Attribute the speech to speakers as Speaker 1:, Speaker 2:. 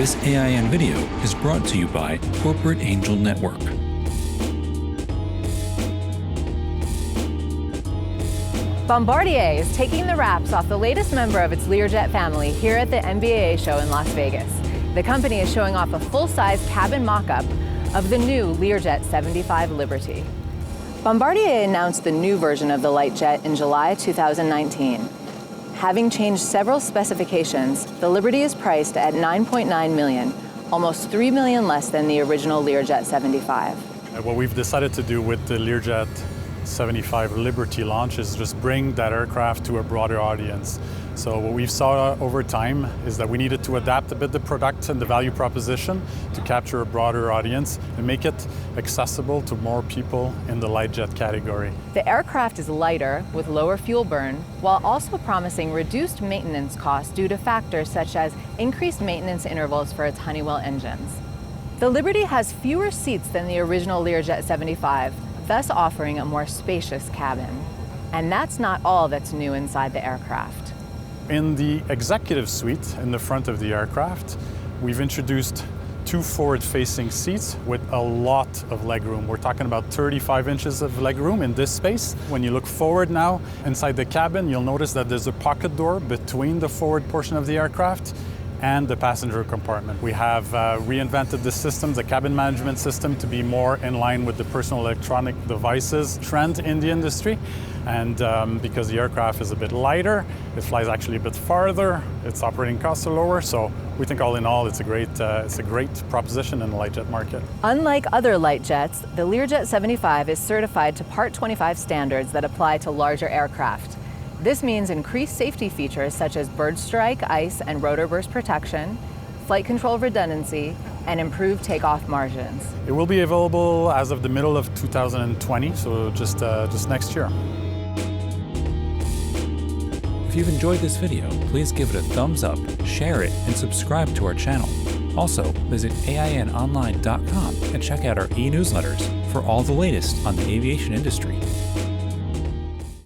Speaker 1: This AIN video is brought to you by Corporate Angel Network.
Speaker 2: Bombardier is taking the wraps off the latest member of its Learjet family here at the NBAA show in Las Vegas. The company is showing off a full-size cabin mock-up of the new Learjet 75 Liberty. Bombardier announced the new version of the light jet in July 2019. Having changed several specifications, the Liberty is priced at $9.9 million, almost $3 million less than the original Learjet 75.
Speaker 3: What we've decided to do with the Learjet 75 Liberty launch is just bring that aircraft to a broader audience. So what we've saw over time is that we needed to adapt a bit the product and the value proposition to capture a broader audience and make it accessible to more people in the light jet category.
Speaker 2: The aircraft is lighter with lower fuel burn, while also promising reduced maintenance costs due to factors such as increased maintenance intervals for its Honeywell engines. The Liberty has fewer seats than the original Learjet 75, thus offering a more spacious cabin. And that's not all that's new inside the aircraft.
Speaker 3: In the executive suite in the front of the aircraft, we've introduced two forward-facing seats with a lot of legroom. We're talking about 35 inches of legroom in this space. When you look forward now inside the cabin, you'll notice that there's a pocket door between the forward portion of the aircraft and the passenger compartment. We have reinvented the system, the cabin management system, to be more in line with the personal electronic devices trend in the industry. And because the aircraft is a bit lighter, it flies actually a bit farther, its operating costs are lower, so we think all in all it's a great proposition in the light jet market.
Speaker 2: Unlike other light jets, the Learjet 75 is certified to Part 25 standards that apply to larger aircraft. This means increased safety features such as bird strike, ice, and rotor burst protection, flight control redundancy, and improved takeoff margins.
Speaker 3: It will be available as of the middle of 2020, so just next year.
Speaker 1: If you've enjoyed this video, please give it a thumbs up, share it, and subscribe to our channel. Also, visit AINonline.com and check out our e-newsletters for all the latest on the aviation industry.